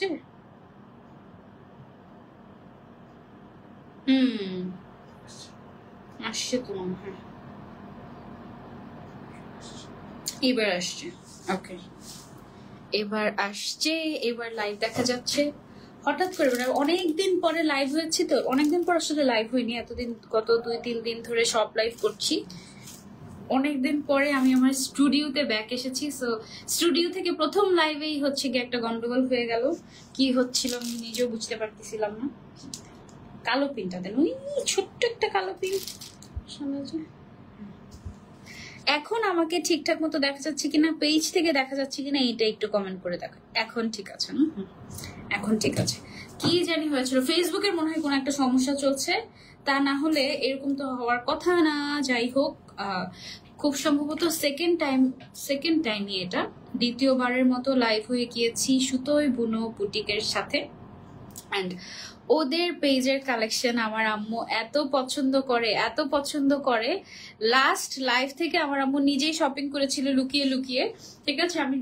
আসছে? আসছে তো মনে হয়, এবার আসছে। ওকে, এবার আসছে, এবার লাইভ দেখা যাচ্ছে। হঠাৎ করে মানে অনেকদিন পরে লাইভ হয়েছি তো, অনেকদিন পর আসলে লাইভ হয়নি এতদিন, গত 2-3 দিন ধরে সব লাইভ করছি। অনেকদিন পরে আমি আমার স্টুডিওতে ব্যাক এসেছি। সো স্টুডিও থেকে প্রথম লাইভেই হচ্ছে গিয়ে একটা গন্ডগোল হয়ে গেল। কি হচ্ছিল আমি নিজেও বুঝতে পারতেছিলাম না। কালো পিনটা দেন, ওই ছোট্ট একটা কালো পিন। এখন আমাকে ঠিকঠাক মতো দেখা যাচ্ছে কিনা, পেজ থেকে দেখা যাচ্ছে কিনা, এটা একটু কমেন্ট করে দেখো। এখন ঠিক আছে না? এখন ঠিক আছে। কি জানি হয়েছিল, ফেসবুকের মনে হয় কোনো একটা সমস্যা চলছে, তা না হলে এরকম তো হওয়ার কথা না। যাই হোক, খুব সম্ভবত সেকেন্ড টাইমই এটা, দ্বিতীয়বারের মতো লাইভ হয়ে গিয়েছি সুতোয় বুনো বুটিকের সাথে। অ্যান্ড ওদের পেজের কালেকশন আমার আম্মু এত পছন্দ করে। লাস্ট লাইভ থেকে আমার আম্মু নিজেই শপিং করেছিল লুকিয়ে লুকিয়ে, ঠিক আছে? আমি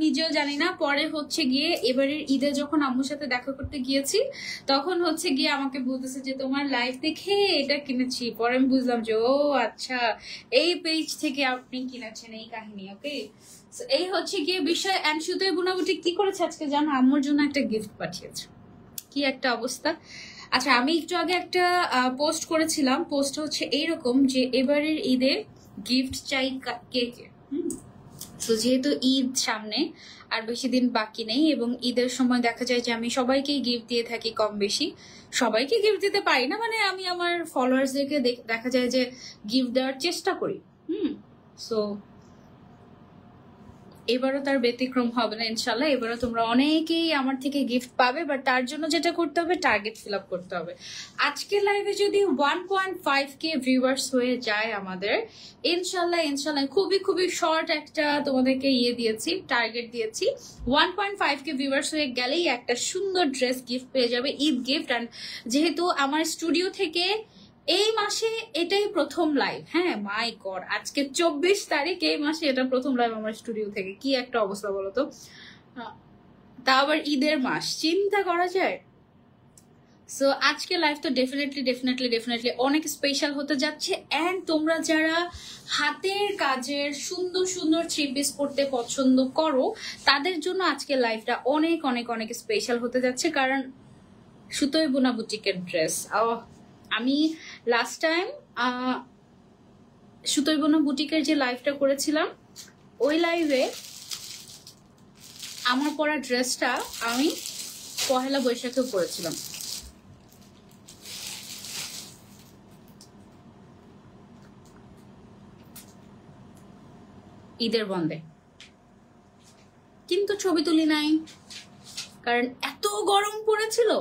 নিজেও জানি না। পরে হচ্ছে গিয়ে এবারের ঈদে যখন আম্মুর সাথে দেখা করতে গিয়েছি, তখন হচ্ছে গিয়ে আমাকে বলতেছে যে তোমার লাইভ দেখে এটা কিনেছি। পরে আমি বুঝলাম যে ও আচ্ছা, এই পেজ থেকে আপনি কিনেছেন এই কাহিনী। ওকে, এই হচ্ছে গিয়ে বিষয়। অ্যান্ড সুতোয় বুনা বুটিক কি করেছে আজকে জানো? আম্মুর জন্য একটা গিফট পাঠিয়েছে। কি একটা অবস্থা। আচ্ছা, আমি একটু আগে একটা পোস্ট করেছিলাম, পোস্ট হচ্ছে এইরকম যে এবারের ঈদে গিফট চাই কে কে। তো যেহেতু ঈদ সামনে, আর বেশি দিন বাকি নেই, এবং ঈদের সময় দেখা যায় যে আমি সবাইকেই গিফট দিয়ে থাকি কম বেশি। সবাইকে গিফট দিতে পারি না, মানে আমি আমার ফলোয়ার্সদেরকে দেখা যায় যে গিফট দেওয়ার চেষ্টা করি। সো এবারও তার ব্যতিক্রম হবে না ইনশাল্লাহ। এবারও তোমরা অনেকেই আমার থেকে গিফট পাবে, বাট তার জন্য যেটা করতে হবে, টার্গেট ফিল আপ করতে হবে। আজকে লাইভে যদি 1.5K ভিউয়ার্স হয়ে যায় আমাদের, ইনশাল্লাহ খুবই শর্ট একটা তোমাদেরকে দিয়েছি, টার্গেট দিয়েছি। 1.5K ভিউয়ার্স হয়ে গেলেই একটা সুন্দর ড্রেস গিফট পেয়ে যাবে, ঈদ গিফট। অ্যান্ড যেহেতু আমার স্টুডিও থেকে এই মাসে এটাই প্রথম লাইভ, হ্যাঁ মাই গড, আজকে 24 তারিখ, এই মাসে এটা প্রথম লাইভ আমার স্টুডিও থেকে। কি একটা অবস্থা বলো তো, তা আবার ঈদের মাস, চিন্তা করা যায়। সো আজকে লাইভ তো ডেফিনেটলি অনেক স্পেশাল হতে যাচ্ছে। অ্যান্ড তোমরা যারা হাতের কাজের সুন্দর থ্রি পিস পরতে পছন্দ করো, তাদের জন্য আজকে লাইভটা অনেক স্পেশাল হতে যাচ্ছে। কারণ সুতোয় বুনা বুটিকের ড্রেস, আমি লাস্ট টাইম সুতোয় বুনা বুটিকের যে লাইভটা করেছিলাম, ওই লাইভে আমার পরা ড্রেসটা আমি পহেলা বৈশাখেও পরেছিলাম। ঈদের বন্ধে, কিন্তু ছবি তুলি নাই, কারণ এত গরম পড়েছিল,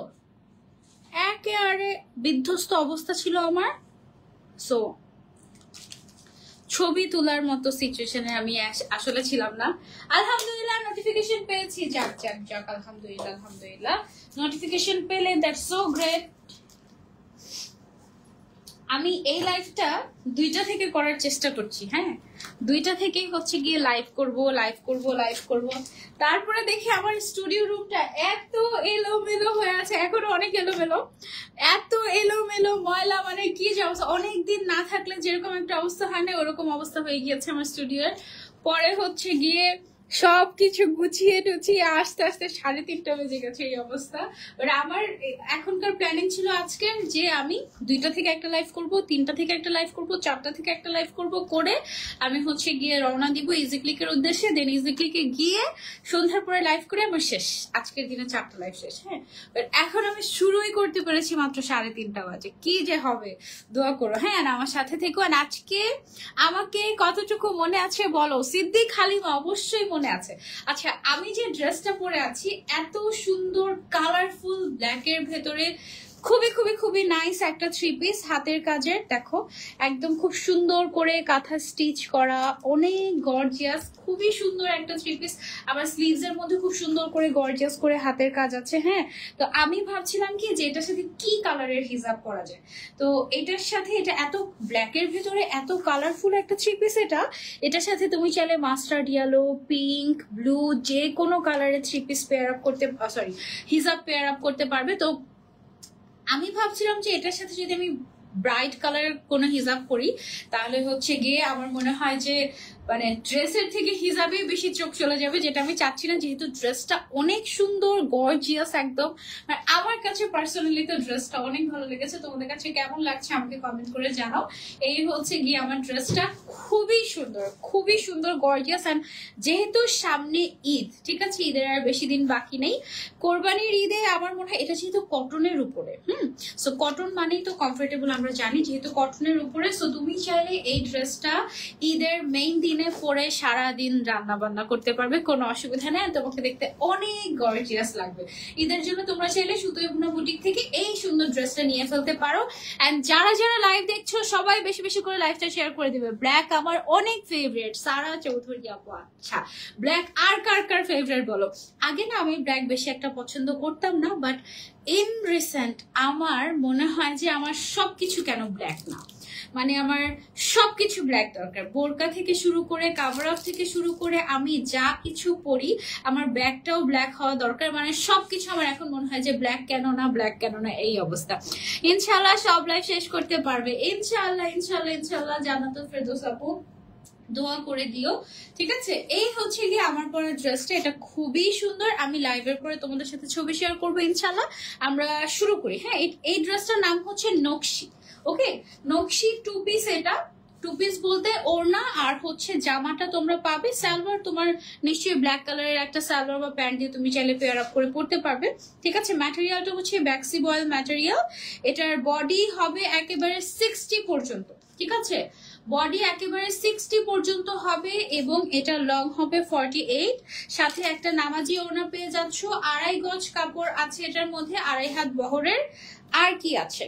একেবারে বিধ্বস্ত অবস্থা ছিল আমার। সো ছবি তোলার মতো সিচুয়েশনে আমি আসলে ছিলাম না। আলহামদুলিল্লাহ নোটিফিকেশন পেয়েছি, যাক আলহামদুলিল্লাহ নোটিফিকেশন পেলে, দ্যাটস সো গ্রেট। আমি এই লাইভটা 2টা থেকে করার চেষ্টা করছি, হ্যাঁ 2টা থেকেই হচ্ছে গিয়ে লাইভ করব। তারপরে দেখি আমার স্টুডিও রুমটা এত এলোমেলো হয়ে আছে, এখনো অনেক এলোমেলো ময়লা, মানে কি যে অবস্থা, অনেকদিন না থাকলে যেরকম একটা অবস্থা হয় না, ওরকম অবস্থা হয়ে গিয়েছে আমার স্টুডিওর। পরে হচ্ছে গিয়ে সবকিছু গুছিয়ে টুছিয়ে আস্তে 3:30 বেজে গেছে এই অবস্থা। বাট আমার এখনকার প্ল্যানিং ছিল আজকে যে আমি 2টা থেকে একটা লাইভ করব, 3টা থেকে একটা লাইভ করব, 4টা থেকে একটা লাইভ করব, করে আমি হচ্ছে গিয়ে রওনা দিব ইজি ক্লিকের উদ্দেশ্যে। দেন ইজি ক্লিকে গিয়ে সন্ধ্যার পরে লাইভ করে আমার শেষ, আজকের দিনে 4টা লাইভ শেষ। হ্যাঁ, বাট এখন আমি শুরুই করতে পেরেছি মাত্র 3:30 বাজে। কি যে হবে দোয়া করো, হ্যাঁ আমার সাথে থেকো। আজকে আমাকে কতটুকু মনে আছে বলো সিদ্দিক হালিমা? অবশ্যই মনে আছে। আচ্ছা, আমি যে ড্রেসটা পরে আছি এত সুন্দর কালারফুল ব্ল্যাকের ভেতরে খুবই খুবই খুবই নাইস একটা থ্রি পিস, হাতের কাজের, দেখো একদম খুব সুন্দর করে কাঁথা স্টিচ করা, অনেক গর্জিয়াস, খুবই সুন্দর একটা থ্রি পিস। আবার স্লিভস এর মধ্যে খুব সুন্দর করে গর্জিয়াস করে হাতের কাজ আছে। হ্যাঁ, তো আমি ভাবছিলাম কি যে এটার সাথে কি কালারের হিজাব করা যায়, তো এটার সাথে এটা এত ব্ল্যাকের ভেতরে এত কালারফুল একটা থ্রি পিস, এটার সাথে তুমি চাইলে মাস্টার্ড ইয়েলো, পিঙ্ক, ব্লু যে কোনো কালারের থ্রি পিস পেয়ার আপ করতে, সরি হিজাব পেয়ার আপ করতে পারবে। তো আমি ভাবছিলাম যে এটার সাথে যদি আমি ব্রাইট কালারের কোনো হিজাব করি তাহলে হচ্ছে গিয়ে আমার মনে হয় যে মানে ড্রেসের থেকে হিজাবে বেশি চোখ চলে যাবে, যেটা আমি চাচ্ছি না, যেহেতু ড্রেসটা অনেক সুন্দর গর্জিয়াস একদম। মানে আমার কাছে পার্সোনালি তো ড্রেসটা অনেক ভালো লেগেছে, তোমাদের কাছে কেমন লাগছে আমাকে কমেন্ট করে জানাও। এই হচ্ছে গিয়ে আমার ড্রেসটা, খুবই সুন্দর গর্জিয়াস। অ্যান্ড যেহেতু সামনে ঈদ, ঠিক আছে, ঈদের আর বেশি দিন বাকি নেই, কোরবানির ঈদে আমার মনে হয় এটা যেহেতু কটনের উপরে, সো কটন মানেই তো কমফোর্টেবল, আমরা জানি, যেহেতু কটনের উপরে, সো তুমি চাইলে এই ড্রেসটা ঈদের মেইন দিনে পরে সারাদিন রান্না বান্না করতে পারবে, কোনো অসুবিধা নেই, তোমাকে দেখতে অনেক গর্জিয়াস লাগবে। ঈদের জন্য তোমরা চাইলে সুতোয় বুনা বুটিক থেকে এই সুন্দর ড্রেসটা নিয়ে ফেলতে পারো। এন্ড যারা যারা লাইভ দেখছো সবাই বেশি বেশি করে লাইভটা শেয়ার করে দিবে। ব্ল্যাক আমার অনেক ফেভারিট, সারা চৌধুরী আপু। আচ্ছা, ব্ল্যাক আর কার কার ফেভারিট বলো? আগে না আমি ব্ল্যাক বেশি একটা পছন্দ করতাম না, বাট ইন রিসেন্ট আমার মনে হয় যে আমার সবকিছু কেন ব্ল্যাক না, মানে আমার সবকিছু ব্ল্যাক দরকার, বোরকা থেকে শুরু করে কাভার আপ থেকে শুরু করে আমি যা কিছু পরি আমার ব্যাগটাও ব্ল্যাক হওয়া দরকার। মানে সবকিছু আমার এখন মনে হয় যে ব্ল্যাক কেন না, ব্ল্যাক কেন না, এই অবস্থা। ইনশাল্লাহ সব লাইভ শেষ করতে পারবে, ইনশাল্লাহ ইনশাল্লাহ ইনশাল্লাহ। জান্নাতুল ফেরদৌস আপু দোয়া করে দিও, ঠিক আছে। এই হচ্ছে গিয়ে আমার পরা ড্রেসটা, এটা খুবই সুন্দর। আমি লাইভের পরে তোমাদের সাথে ছবি শেয়ার করবো ইনশাল্লাহ। আমরা শুরু করি। হ্যাঁ, এই ড্রেসটার নাম হচ্ছে নকশি। ওকে, নকশি টু পিস। এটা টু পিস বলতে ওড়না আর হচ্ছে জামাটা তোমরা পাবে, সালোয়ার তোমার নিশ্চয়ই ব্ল্যাক কালারের একটা সালোয়ার বা প্যান্ট দিয়ে তুমি চাইলে পেয়ার আপ করে পড়তে পারবে, ঠিক আছে। ম্যাটেরিয়ালটা হচ্ছে ব্যাক্সি বয়েল ম্যাটেরিয়াল। এটার বডি হবে একেবারে 60 পর্যন্ত, ঠিক আছে, বডি একেবারে 60 পর্যন্ত হবে এবং এটা লং হবে 48। সাথে একটা নামাজি ওড়না পেয়ে যাচ্ছ, 2.5 গজ কাপড় আছে এটার মধ্যে, 2.5 হাত বহরের। আর কি আছে,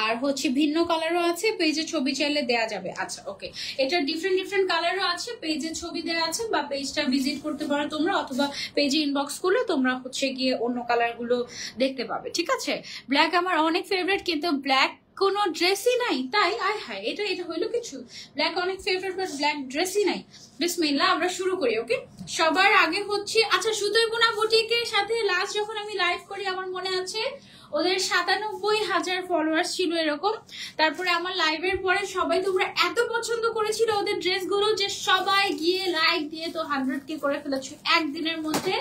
আর হচ্ছে ভিন্ন কালারও আছে, পেজে ছবি চাইলে দেয়া যাবে। আচ্ছা ওকে, এটা ডিফারেন্ট কালারও আছে, পেজে ছবি দেয়া আছে, বা পেজটা ভিজিট করতে পারো তোমরা, অথবা পেজে ইনবক্স করলে তোমরা হচ্ছে গিয়ে অন্য কালার গুলো দেখতে পাবে, ঠিক আছে। ব্ল্যাক আমার অনেক ফেভারিট, কিন্তু ব্ল্যাক কোনো ড্রেসই নাই, তাই আয় হায় এটা হইলো কিছু। ব্ল্যাক অনেক ফেভারিট, বাট ব্ল্যাক ড্রেসই নাই। বিসমিল্লাহ, আমরা শুরু করি। ওকে, সবার আগে হচ্ছে, আচ্ছা, সুতোয় বুনা বুটিকের সাথে লাস্ট যখন আমি লাইভ করি আমার মনে আছে ওদের 97,000 ফলোয়ার্স ছিল এরকম। তারপরে আমার লাইভের পরে সবাই তোমরা এত পছন্দ করেছিল ওদের ড্রেসগুলো যে সবাই গিয়ে লাইক দিয়ে তো 100K করে ফেলেছো একদিনের মধ্যে।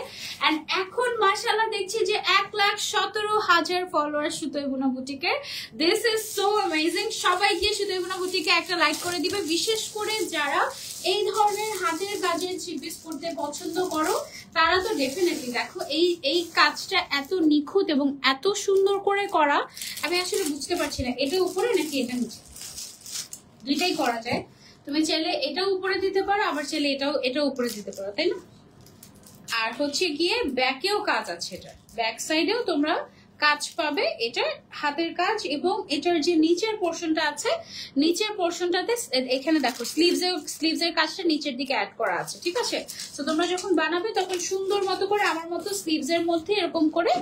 এন্ড এখন মাশাআল্লাহ দেখছি যে 1,17,000 ফলোয়ার্স সুতোয় বুনা বুটিকের। This is so amazing. সবাই গিয়ে সুতোয় বুনা বুটিকে একটা লাইক করে দিবে, বিশেষ করে যারা এই ধরনের হাতের কাজের থ্রি পিস পরতে পছন্দ করো তারা তো ডেফিনেটলি দেখো এই কাজটা এত নিখুঁত এবং এত সুন্দর করে করা, আমি আসলে বুঝতে পারছি না এটা উপরে নাকি এটা নিচে, দুইটাই করা যায়। তুমি চাইলে এটাও উপরে দিতে পারো, আবার চাইলে এটাও উপরে দিতে পারো, তাই না। আর হচ্ছে গিয়ে ব্যাকেও কাজ আছে, এটা ব্যাক সাইডেও তোমরা কাজ পাবে, এটার হাতের কাজ। এবং এটার যে নিচের পোর্শনটা আছে, নিচের পোর্শনটাতে এখানে দেখো স্লিভস এর কাজটা নিচের দিকে অ্যাড করা আছে, ঠিক আছে। তো তোমরা যখন বানাবে তখন সুন্দর মতো করে আমার মতো স্লিভস এর মধ্যে এরকম করে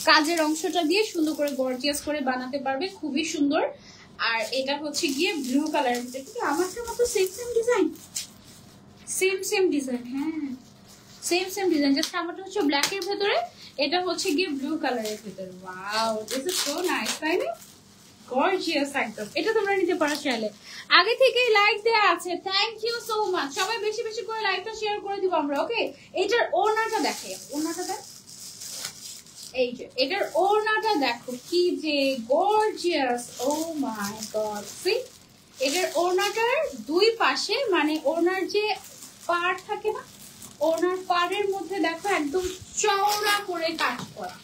কাজের অংশটা দিয়ে সুন্দর করে গর্জিয়াস করে বানাতে পারবে, খুবই সুন্দর। আর এটা হচ্ছে গিয়ে ব্লু কালার, আমারটা মতো সেম ডিজাইন, সেম ডিজাইন, হ্যাঁ সেম ডিজাইন, জাস্ট আমারটা হচ্ছে ব্ল্যাক এর ভেতরে, এটা হচ্ছে গিয়ে ব্লু কালারের ভিতরে। Wow, this is so nice, তাই না, গর্জিয়াস একদম। এটা তোমরা নিতে পারো চাইলে। আগে থেকেই লাইক দেয়া আছে, থ্যাংক ইউ সো মাচ। সবাই বেশি বেশি করে লাইকটা শেয়ার করে দিব আমরা। ওকে, এটার ওড়নাটা দেখে, ওড়নাটা দেখ, এই যে এটার ওড়নাটা দেখো কি যে গর্জিয়াস, ও মাই গড। সি, এটার ওড়নাটার দুই পাশে, মানে ওড়নার যে পাড় থাকে না, ওনার পাড়ের মধ্যে দেখো একদম চওড়া করে কাজ করা,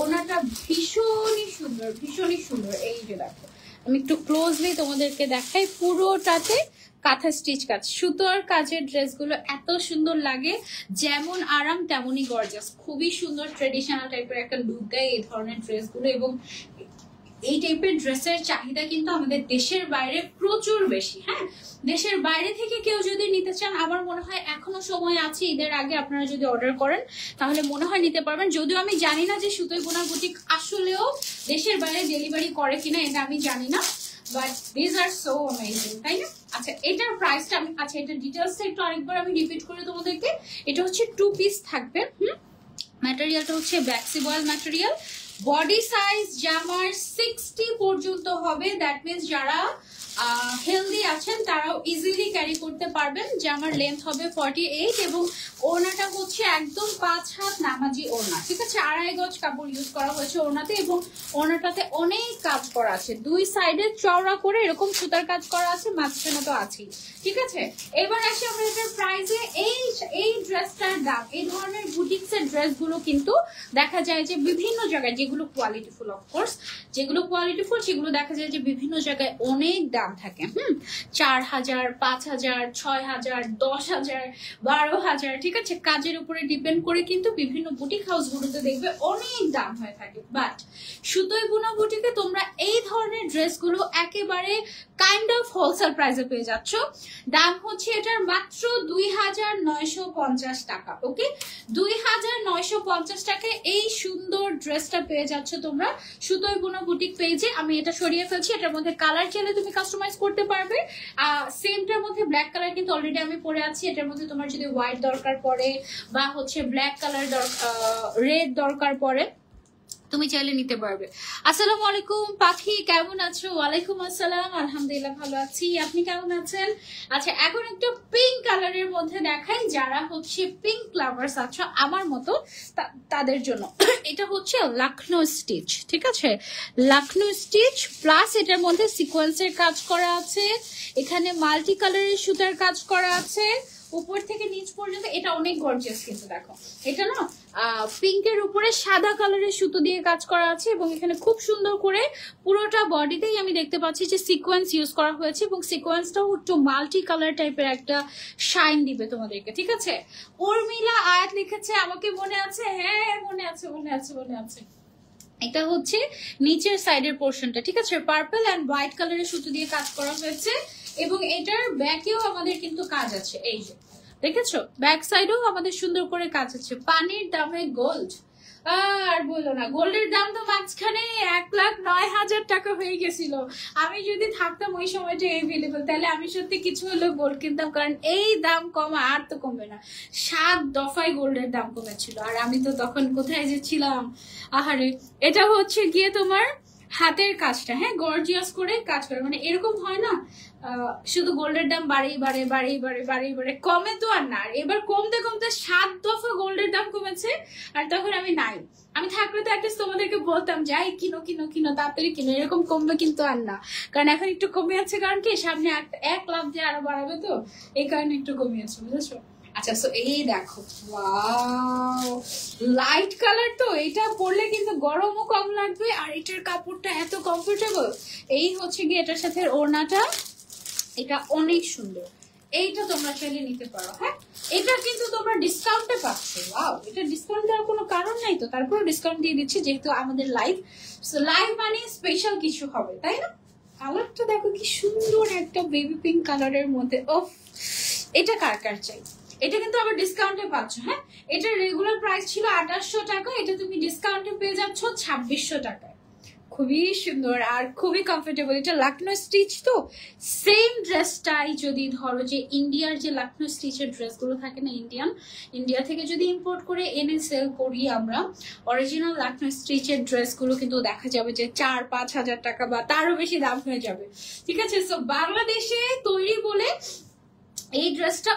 ওনাটা ভীষণই সুন্দর। এই যে দেখো আমি একটু ক্লোজলি তোমাদেরকে দেখাই, পুরোটাতে কাঁথা স্টিচ কাজ, সুতোর কাজের ড্রেসগুলো এত সুন্দর লাগে, যেমন আরাম তেমনই গর্জাস, খুবই সুন্দর ট্রেডিশনাল টাইপের একটা লুক দেয় এই ধরনের ড্রেসগুলো। এবং এই টাইপের ড্রেসের চাহিদা কিন্তু আমাদের দেশের বাইরে প্রচুর বেশি। হ্যাঁ, দেশের বাইরে থেকে কেউ যদি নিতে চান, আমার মনে হয় এখনো সময় আছে, ঈদের আগে আপনারা যদি অর্ডার করেন তাহলে মনে হয় নিতে পারবেন। যদিও আমি জানি না যে সুতোই বোনা বুটিক আসলেও দেশের বাইরে ডেলিভারি করে কিনা, এটা আমি জানি না, but this are so amazing, তাই না? আচ্ছা, এটার প্রাইসটা আমি, আচ্ছা এটার ডিটেলসটা একটু আরেকবার আমি রিপিট করে তোমাদেরকে। এটা হচ্ছে 2 পিস থাকবে। ম্যাটেরিয়ালটা হচ্ছে ব্যাক্সিবয়েল ম্যাটেরিয়াল। বডি সাইজ জামার 60 পর্যন্ত হবে, দ্যাট মিনস যারা হেলদি আছেন তারাও ইজিলি ক্যারি করতে পারবেন। জামার লেন্থ হবে 48 এবং ওড়নাটা হচ্ছে একদম 5 হাত নামাজি ওড়না, ঠিক আছে? 2.5 গজ কাপড় ইউজ করা হয়েছে ওড়নাতে এবং ওড়নাটাতে অনেক কাজ করা আছে, 2 সাইডে চওড়া করে এরকম সুতার কাজ করা আছে, মাঝখানে তো আছেই, ঠিক আছে? এবার আসি আমরা এটার প্রাইসে। এই ড্রেসটার দাম, এই ধরনের বুটিক্সের ড্রেসগুলো কিন্তু দেখা যায় যে বিভিন্ন জায়গায়, যেগুলো কোয়ালিটিফুল অফকোর্স, যেগুলো কোয়ালিটিফুল সেগুলো দেখা যায় যে বিভিন্ন জায়গায় অনেক দাম থাকে। 4000, 5000, 6000, 10000, 12000, ঠিক আছে? কাজের উপরে ডিপেন্ড করে কিন্তু বিভিন্ন বুটিক হাউসগুলোতে দেখবে অনেক দাম হয়ে থাকে। বাট সুতোই বোনা বুটিকে তোমরা এই ধরনের ড্রেসগুলো একেবারে কাইন্ড অফ হোলসেল প্রাইসে পেয়ে যাচ্ছ। দাম হচ্ছে এটার মাত্র 2950 টাকা। ওকে, 2950 টাকায় এই সুন্দর ড্রেসটা পেয়ে যাচ্ছ তোমরা সুতোই বোনা বুটিক পেজে। আমি এটা সরিয়ে ফেলছি, এটার মধ্যে কালার চাইলে তুমি কাস্টমাইজ করতে পারবে। সেমটার মধ্যে ব্ল্যাক কালার কিন্তু অলরেডি আমি পরে আছি, এটার মধ্যে তোমার যদি হোয়াইট দরকার পড়ে বা হচ্ছে ব্ল্যাক কালার রেড দরকার পড়ে, তুমি চাইলে নিতে পারবে। আসসালামু আলাইকুম পাখি, কেমন আছো? ওয়ালাইকুম আসসালাম, আলহামদুলিল্লাহ ভালো আছি, আপনি কেমন আছেন? আচ্ছা, এখন একটু পিঙ্ক কালারের মধ্যে দেখাই, যারা হচ্ছে পিঙ্ক লাভার্স আছো আমার মতো তাদের জন্য। এটা হচ্ছে লখনৌ স্টিচ, ঠিক আছে? লখনৌ স্টিচ প্লাস এটার মধ্যে সিকোয়েন্সের কাজ করা আছে, এখানে মাল্টি কালারের সুতার কাজ করা আছে উপর থেকে নিচ পর্যন্ত। এটা অনেক গর্জিয়াস কিন্তু দেখো, এটা না পিঙ্কের উপরে সাদা কালারের সুতো দিয়ে কাজ করা আছে এবং এখানে খুব সুন্দর করে পুরোটা বডিতেই আমি দেখতে পাচ্ছি যে সিকোয়েন্স ইউজ করা হয়েছে এবং সিকোয়েন্সটাও একটু মাল্টি কালার টাইপের একটা শাইন দিবে তোমাদেরকে, ঠিক আছে? উর্মিলা আয়াত লিখেছে, আমাকে মনে আছে, হ্যাঁ মনে আছে, মনে আছে, মনে আছে। এটা হচ্ছে নিচের সাইডের পোর্শনটা, ঠিক আছে? পার্পল এন্ড হোয়াইট কালারের সুতো দিয়ে কাজ করা হয়েছে এবং এটার ব্যাকেও আমাদের কিন্তু কাজ আছে, এই যে দেখেছো, ব্যাক সাইডেও আমাদের সুন্দর করে কাজ আছে। পানির দামে গোল্ড, আর বলো না, গোল্ডের দাম তো মাঝখানে 1,09,000 টাকা হয়ে গেছিল। আমি যদি থাকতাম ওই সময়টা এভেলেবল, তাহলে আমি সত্যি কিছু হলেও গোল্ড কিনতাম, কারণ এই দাম কমা আর তো কমবে না। 7 দফায় গোল্ডের দাম কমেছিল আর আমি তো তখন কোথায় যে ছিলাম। আহারে, এটা হচ্ছে গিয়ে তোমার হাতের কাজটা, হ্যাঁ, গর্জিয়াস করে কাজ করে, মানে এরকম হয় না শুধু গোল্ডের দাম বাড়েই বাড়ে, বাড়েই বাড়ে, বাড়েই বাড়ে, কমে তো আর না। এবার কমতে কমতে 7 দফা গোল্ডের দাম কমেছে আর তখন আমি নাই। আমি থাকলে তো অ্যাটলিস্ট তোমাদেরকে বলতাম যাই কিনো কিনো কিনো, তাড়াতাড়ি কিনো, এরকম কমবে কিন্তু আর না, কারণ এখন একটু কমে আছে, কারণ কি সামনে এক লাভ যে আরো বাড়াবে, তো এই কারণে একটু কমে আছে, বুঝেছো? আচ্ছা, সো এই দেখো, ওয়াও, লাইট কালার, তো এটা পরলে কিন্তু গরমও কম লাগবে আর এটার কাপড়টা এত কমফোর্টেবল। এই হচ্ছে গিয়ে এটার সাথে ওড়নাটা, এটা অনেক সুন্দর, এইটা তোমরা চাইলে নিতে পারো। হ্যাঁ, এটা কিন্তু তোমরা ডিসকাউন্টে পাচ্ছ। ওয়াও, এটা ডিসকাউন্ট দেওয়ার কোনো কারণ নাই তো, তারপরে ডিসকাউন্ট দিয়ে দিচ্ছি যেহেতু আমাদের লাইভ, সো লাইভ মানে স্পেশাল কিছু হবে, তাই না? কালারটা দেখো কি সুন্দর, একটা বেবি পিঙ্ক কালারের মধ্যে। ওফ, এটা কার কার চাই? এটা কিন্তু আবার ডিসকাউন্টে পাচ্ছ। হ্যাঁ, এটার রেগুলার প্রাইস ছিল 2800 টাকা, এটা তুমি ডিসকাউন্টে পেয়ে যাচ্ছ 2600 টাকায়। খুবই সুন্দর আর খুবই কমফোর্টেবল। এটা লখনৌ স্টিচ, তো সেম ড্রেসটাই যদি ধরো যে ইন্ডিয়ার যে লখনৌ স্টিচের ড্রেসগুলো থাকে না, ইন্ডিয়া থেকে যদি ইম্পোর্ট করে এনে সেল করি আমরা, অরিজিনাল লখনৌ স্টিচের ড্রেসগুলো কিন্তু দেখা যাবে যে 4-5 হাজার টাকা বা তারও বেশি দাম হয়ে যাবে, ঠিক আছে? সো বাংলাদেশে তৈরি বলে এই ড্রেসটা,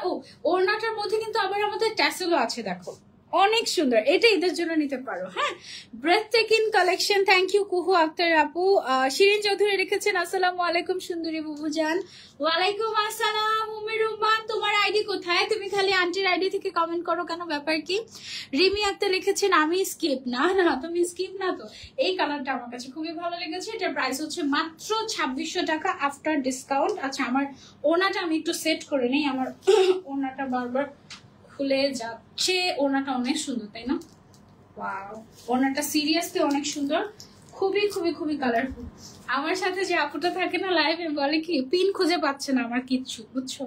ওড়নাটার মধ্যে কিন্তু আবার আমাদের ট্যাসেলও আছে, দেখো অনেক সুন্দর, এটা ঈদের জন্য নিতে পারো। হ্যাঁ, breath taking collection. Thank you Kuhu Akter আপু। শিরিন চৌধুরী লিখেছেন আসসালামু আলাইকুম সুন্দরী বুবুজান। ওয়ালাইকুম আসসালাম। উমির রহমান, তোমার আইডি কোথায়? তুমি খালি আন্টির আইডি থেকে কমেন্ট করো কেন, ব্যাপার কি? রিমি আক্তার লিখেছেন আমি স্কিপ। না না, তুমি স্কিপ না তো। এই কালারটা আমার কাছে খুবই ভালো লেগেছে। এটার প্রাইস হচ্ছে মাত্র 2600 টাকা আফটার ডিসকাউন্ট। আচ্ছা, আমার ওনাটা আমি একটু সেট করে নেই, আমার ওনাটা বারবার খুলে যাচ্ছে। ওনাটা অনেক সুন্দর, তাই না? ওয়াও, ওনাটা সিরিয়াসলি অনেক সুন্দর, খুবই খুবই খুবই কালারফুল। আমার সাথে যে আপুটা থাকে না লাইভে, বলে কি পিন খুঁজে পাচ্ছে না আমার কিচ্ছু, বুঝছো?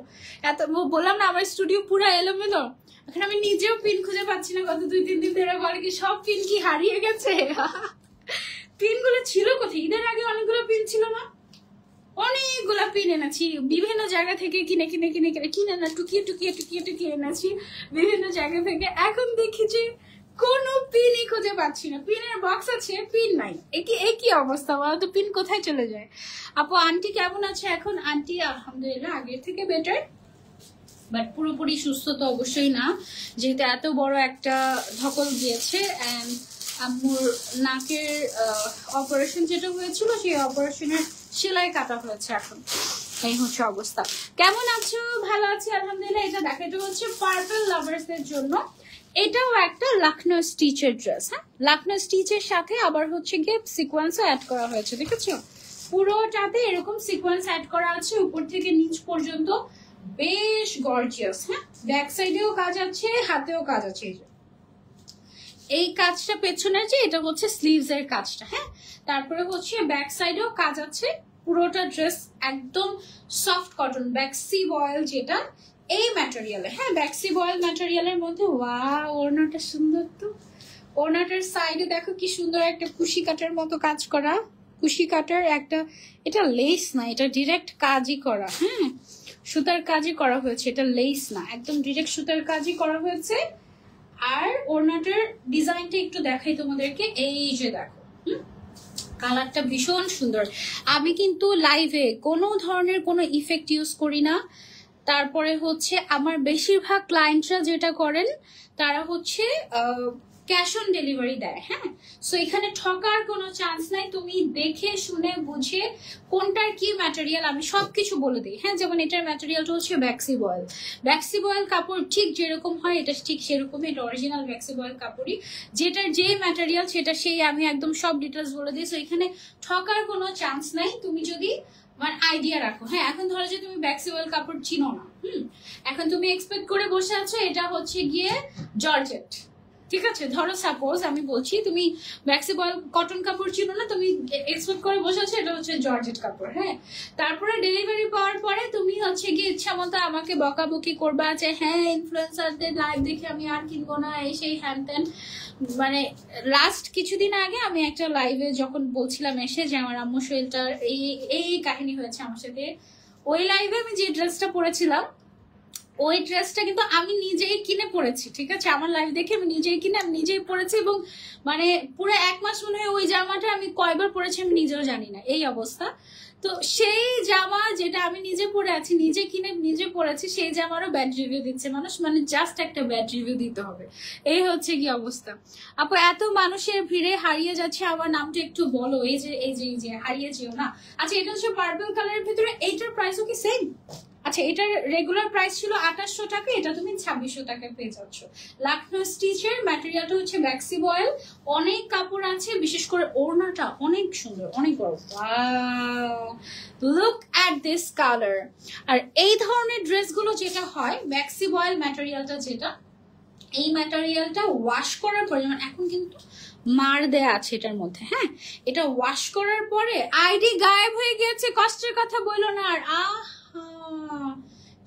এত বললাম না আমার স্টুডিও পুরো এলোমেলো, এখন আমি নিজেও পিন খুঁজে পাচ্ছি না গত 2-3 দিন ধরে। বলে কি সব পিন কি হারিয়ে গেছে? পিনগুলো ছিল কোথায়? ঈদের আগে অনেকগুলো পিন ছিল না? অনেকগুলা পিন এনেছি বিভিন্ন জায়গা থেকে, কিনে কিনে কিনে কিনে কিনে না টুকিয়ে টুকিয়ে টুকিয়ে টুকিয়ে এনেছি বিভিন্ন জায়গা থেকে। এখন দেখি যে কোনো পিনই খুঁজে পাচ্ছি না। পিনের বক্স আছে, পিন নাই। একই অবস্থা, বলতো পিন কোথায় চলে যায়? আপু আন্টি কেমন আছে এখন? আন্টি আলহামদুলিল্লাহ আগের থেকে বেটার, বাট পুরোপুরি সুস্থ তো অবশ্যই না, যেহেতু এত বড় একটা ধকল দিয়েছে। অ্যান্ড আম্মুর নাকের অপারেশন যেটা হয়েছিল, সেই অপারেশনের সেলাই কাটা হয়েছে এখন। এই হচ্ছে অবস্থা। কেমন আছো? ভালো আছি আলহামদুলিল্লাহ। এটা দেখো, এটা হচ্ছে পার্পল লাভার্সদের জন্য। এটাও একটা লাখনৌ স্টিচের ড্রেস। হ্যাঁ, লাখনৌ স্টিচের সাথে আবার হচ্ছে গিয়ে সিকোয়েন্সও অ্যাড করা হয়েছে, দেখেছো? পুরোটাতে এরকম সিকোয়েন্স অ্যাড করা আছে উপর থেকে নিচ পর্যন্ত, বেশ গর্জিয়াস। হ্যাঁ, ব্যাক সাইডেও কাজ আছে, হাতেও কাজ আছে। এই কাজটা পেছনের যে এটা হচ্ছে স্লিভস এর কাজটা। হ্যাঁ, তারপরে হচ্ছে ব্যাক সাইডেও কাজ আছে। পুরোটা ড্রেস একদম সফট কটন ব্যাক্সি বয়েল, যেটা এই ম্যাটেরিয়ালে। হ্যাঁ, ব্যাক্সি বয়েল ম্যাটেরিয়ালের মধ্যে। ওয়াও, ওড়নাটা সুন্দর তো। ওড়নাটার সাইডে দেখো কি সুন্দর একটা কুশি কাটার মতো কাজ করা। কুশি কাটার একটা, এটা লেস না, এটা ডিরেক্ট কাজই করা। হ্যাঁ, সুতার কাজই করা হয়েছে, এটা লেস না, একদম ডিরেক্ট সুতার কাজই করা হয়েছে। আর ওড়নাটার ডিজাইনটা একটু দেখাই তোমাদেরকে। এই যে দেখো, কালারটা ভীষণ সুন্দর। আমি কিন্তু লাইভে কোনো ধরনের কোনো ইফেক্ট ইউজ করি না। তারপরে হচ্ছে আমার বেশিরভাগ ক্লায়েন্টরা যেটা করেন, তারা হচ্ছে ক্যাশ অন ডেলিভারি দেয়। হ্যাঁ, সো এখানে ঠকার কোনো চান্স নাই। তুমি দেখে শুনে বুঝে কোনটার কি ম্যাটেরিয়াল আমি সবকিছু বলে দিই। হ্যাঁ, যেমন এটার ম্যাটেরিয়ালটা হচ্ছে ব্যাক্সি বয়েল। ব্যাক্সি বয়েল কাপড় ঠিক যেরকম হয়, এটা ঠিক সেরকমই। এটা অরিজিনাল ব্যাক্সি বয়েল কাপড়ই, যেটার যে ম্যাটেরিয়াল সেটা সেই আমি একদম সব ডিটেলস বলে দিই। সো এখানে ঠকার কোনো চান্স নাই, তুমি যদি মানে আইডিয়া রাখো। হ্যাঁ, এখন ধরো যে তুমি ব্যাক্সি বয়েল কাপড় চিনো না, এখন তুমি এক্সপেক্ট করে বসে আছো এটা হচ্ছে গিয়ে জর্জেট। ঠিক আছে, ধরো সাপোজ আমি বলছি তুমি ব্যাক্সি বয়েল কটন কাপড় চিনো না, তুমি এক্সপেক্ট করে বসে আছো এটা হচ্ছে জর্জেট কাপড়। হ্যাঁ, তারপরে ডেলিভারি পাওয়ার পরে তুমি হচ্ছে গিয়ে ইচ্ছা মতো আমাকে বকাবকি করবা যে হ্যাঁ ইনফ্লুয়েন্সারদের লাইভ দেখে আমি আর কিনবো না, এই সেই হ্যান ত্যান। মানে লাস্ট কিছুদিন আগে আমি একটা লাইভে যখন বলছিলাম এসে যে আমার আম্মু শরীরটার এই কাহিনী হয়েছে আমার সাথে, ওই লাইভে আমি যে ড্রেসটা পরেছিলাম, ওই ড্রেসটা কিন্তু আমি নিজেই কিনে পরেছি। ঠিক আছে, আমার লাইভ দেখে আমি নিজেই কিনে আমি নিজেই পরেছি, এবং মানে পুরো 1 মাস মনে হয় ওই জামাটা আমি কয়বার পরেছি আমি নিজেও জানি না, এই অবস্থা। তো সেই জামা যেটা আমি নিজে পরে আছি, নিজে কিনে নিজে পরেছি, সেই জামারও ব্যাড রিভিউ দিচ্ছে মানুষ। মানে জাস্ট একটা ব্যাড রিভিউ দিতে হবে, এই হচ্ছে কি অবস্থা। আপু এত মানুষের ভিড়ে হারিয়ে যাচ্ছে, আমার নামটা একটু বলো। এই যে এই যে এই যে হারিয়ে যেও না। আচ্ছা, এটা হচ্ছে পার্পল কালারের ভিতরে, এইটার প্রাইসও কি সেম? আচ্ছা, এটার রেগুলার প্রাইস ছিল 2800 টাকা, এটা তুমি 2600 টাকায় পেয়ে যাচ্ছ। লাখনৌ স্টিচের ম্যাটেরিয়ালটা হচ্ছে ব্যাক্সি বয়েল, অনেক কাপড় আছে, বিশেষ করে ওড়নাটা অনেক সুন্দর, অনেক বড়। Wow, look at this colour. আর এই ধরনের ড্রেসগুলো যেটা হয়, ব্যাক্সি বয়েল ম্যাটেরিয়ালটা যেটা, এই ম্যাটেরিয়ালটা ওয়াশ করার পরে, যেমন এখন কিন্তু মার দেয়া আছে এটার মধ্যে। হ্যাঁ, এটা ওয়াশ করার পরে আইডি গায়েব হয়ে গেছে, কষ্টের কথা বললো না আর।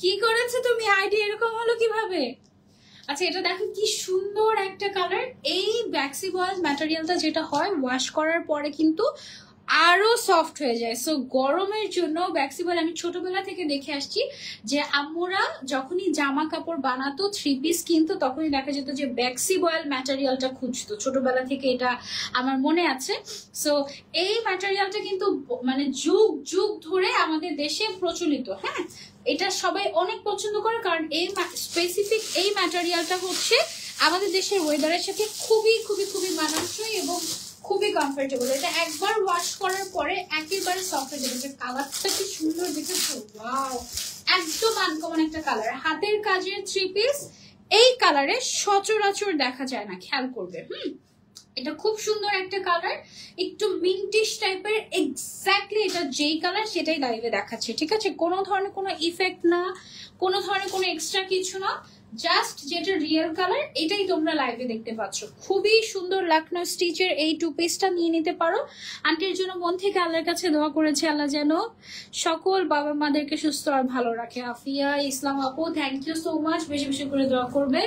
কি করেছো তুমি? আইডি এরকম হলো কিভাবে? আচ্ছা, এটা দেখো কি সুন্দর একটা কালার। এই ব্যাক্সি বয়েল ম্যাটেরিয়ালটা যেটা হয়, ওয়াশ করার পরে কিন্তু আরো সফট হয়ে যায়। সো গরমের জন্য ব্যাক্সি বয়েল আমি ছোটবেলা থেকে দেখে আসছি যে আম্মুরা যখনই জামা কাপড় বানাতো, 3 পিস কিনতো, তখনই দেখা যেত যে ব্যাক্সি বয়েল ম্যাটেরিয়ালটা খুঁজতো। ছোটবেলা থেকে এটা আমার মনে আছে। সো এই ম্যাটেরিয়ালটা কিন্তু মানে যুগ যুগ ধরে আমাদের দেশে প্রচলিত। হ্যাঁ, এটা সবাই অনেক পছন্দ করে, কারণ এই স্পেসিফিক এই ম্যাটেরিয়ালটা হচ্ছে আমাদের দেশের ওয়েদারের সাথে খুবই খুবই খুবই মানানসই এবং খুবই কমফোর্টেবল। এটা একবার ওয়াশ করার পরে একেবারে সফট হয়ে যাবে। কালারটা কি সুন্দর দেখেছো, ওয়াও, একদম আনকমন একটা কালার। হাতের কাজের 3 পিস, এই কালারে সচরাচর দেখা যায় না, খেয়াল করবে। এটা খুব সুন্দর একটা কালার, একটু মিন্টিশ টাইপের। এক্স্যাক্টলি এটা যেই কালার সেটাই লাইভে দেখাচ্ছে, ঠিক আছে? কোনো ধরনের কোনো ইফেক্ট না, কোনো ধরনের কোনো এক্সট্রা কিছু না, জাস্ট যেটা রিয়েল কালার এটাই তোমরা লাইভে দেখতে পাচ্ছ। খুবই সুন্দর লাকনো স্টিচের এই 2 পিসটা নিয়ে নিতে পারো। আন্টির জন্য মন থেকে আল্লাহর কাছে দোয়া করেছে, আল্লাহ যেন সকল বাবা মাদেরকে সুস্থ আর ভালো রাখে। আফিয়া ইসলাম আপু, থ্যাংক ইউ সো মাচ, বেশি বেশি করে দোয়া করবে।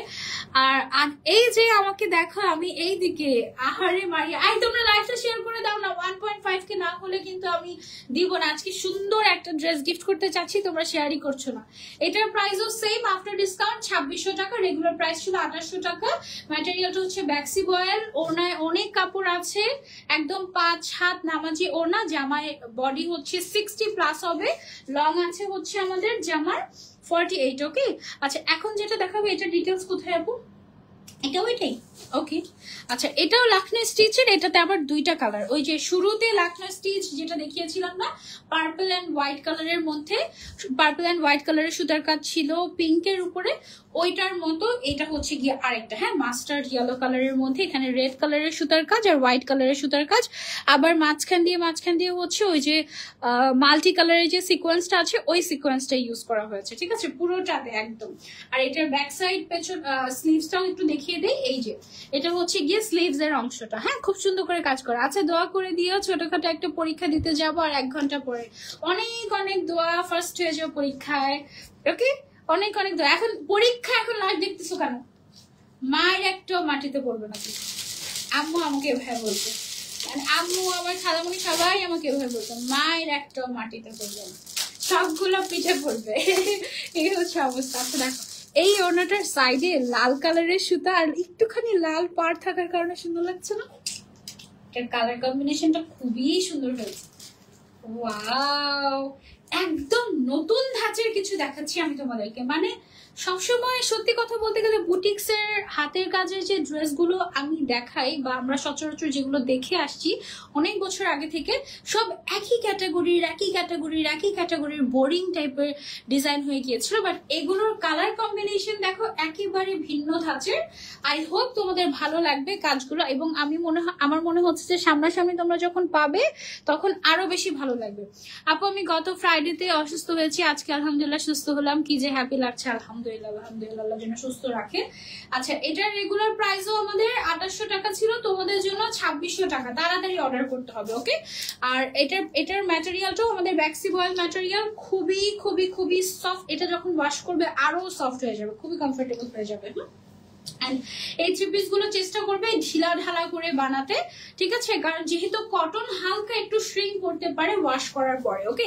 আর এই যে আমাকে দেখো, আমি এই দিকে আহারে মারি, আই তোমরা লাইভটা শেয়ার করে দাও না। 1.5 কে না হলে কিন্তু আমি দিব না। আজকে সুন্দর একটা ড্রেস গিফট করতে চাচ্ছি, তোমরা শেয়ারই করছো না। এটার প্রাইসও সেম, আফটার ডিসকাউন্ট 2600 টাকা, রেগুলার প্রাইস ছিল 2800 টাকা। ম্যাটেরিয়ালটা হচ্ছে ব্যাক্সি বয়েল, ওড়নায় অনেক কাপড় আছে, একদম 5 হাত নামাজি ওড়না। জামায় বডি হচ্ছে 60+ হবে, লং আছে হচ্ছে আমাদের জামার 48। ওকে, আচ্ছা এখন যেটা দেখাবো এটা ডিটেলস কোথায় আপু? এটাও এটাই, ওকে। আচ্ছা এটাও লাখনো স্টিচের, এটাতে আবার 2টা কালার। ওই যে শুরুতে লাখনো স্টিচ যেটা দেখিয়েছিলাম না, পার্পল অ্যান্ড হোয়াইট কালারের মধ্যে, পার্পল অ্যান্ড হোয়াইট কালারের সুতার কাজ ছিল পিঙ্কের উপরে, ওইটার মতো এটা হচ্ছে গিয়ে আরেকটা, হ্যাঁ, মাস্টার্ড ইয়েলো কালারের মধ্যে এখানে রেড কালারের সুতার কাজ আর হোয়াইট কালারের সুতার কাজ। আবার মাঝখান দিয়ে হচ্ছে ওই যে মাল্টি কালারের যে সিকোয়েন্সটা আছে ওই সিকোয়েন্সটা ইউজ করা হয়েছে, ঠিক আছে, পুরোটাতে একদম। আর এটার ব্যাক সাইড পেছন স্লিভসটাও একটু দেখিয়ে দেই। এই যে এটা হচ্ছে গিয়ে স্লিভস এর অংশটা, হ্যাঁ, খুব সুন্দর করে কাজ করা। আচ্ছা দোয়া করে দিও, ছোটখাটো একটা পরীক্ষা দিতে যাবো আর 1 ঘন্টা পরে, অনেক অনেক দোয়া, ফার্স্ট হয়ে যাও পরীক্ষায়, ওকে, অনেক অনেক দোয়া। এখন পরীক্ষা, এখন লাইভ দেখতেছো কেন? মায়ের একটাও মাটিতে পড়বে না। আম্মু আমাকে এভাবে বলতো, আম্মু আমার খালামুনি সবাই আমাকে এভাবে বলতো, মায়ের একটাও মাটিতে পড়বে না, সবগুলো পিঠে পড়বে। এই হচ্ছে অবস্থা। আচ্ছা দেখো এই ওড়নাটার সাইডে লাল কালারের সুতা আর একটুখানি লাল পাড় থাকার কারণে সুন্দর লাগছে না? এটার কালার কম্বিনেশনটা খুবই সুন্দর হয়েছে। ওয়াও, একদম নতুন ধাঁচের কিছু দেখাচ্ছি আমি তোমাদেরকে। মানে সবসময় সত্যি কথা বলতে গেলে বুটিক্সের হাতের কাজের যে ড্রেসগুলো আমি দেখাই বা আমরা সচরাচর যেগুলো দেখে আসছি অনেক বছর আগে থেকে, সব একই ক্যাটাগরির বোরিং টাইপের ডিজাইন হয়ে গিয়েছিল। বাট এগুলোর কালার কম্বিনেশন দেখো একেবারে ভিন্ন ধাঁচের। আই হোপ তোমাদের ভালো লাগবে কাজগুলো, এবং আমার মনে হচ্ছে যে সামনাসামনি তোমরা যখন পাবে তখন আরো বেশি ভালো লাগবে। আপু আমি গত ফ্রাইডেতে অসুস্থ হয়েছি, আজকে আলহামদুলিল্লাহ সুস্থ হলাম, কি যে হ্যাপি লাগছে। আলহামদুলিল্লাহ আল্লাহ যেন সুস্থ রাখে। আচ্ছা এটার রেগুলার প্রাইসও আমাদের 2800 টাকা ছিল, তোমাদের জন্য 2600 টাকা, তাড়াতাড়ি অর্ডার করতে হবে, ওকে। আর এটার ম্যাটেরিয়ালটাও আমাদের ব্যাক্সি বয়েল ম্যাটেরিয়াল, খুবই খুবই খুবই সফট। এটা যখন ওয়াশ করবে আরো সফট হয়ে যাবে, খুবই কমফোর্টেবল হয়ে যাবে। এই 3 পিস গুলো চেষ্টা করবে ঢিলা ঢালা করে বানাতে, ঠিক আছে, কারণ যেহেতু কটন হালকা একটু শ্রিঙ্ক করতে পারে ওয়াশ করার পরে, ওকে।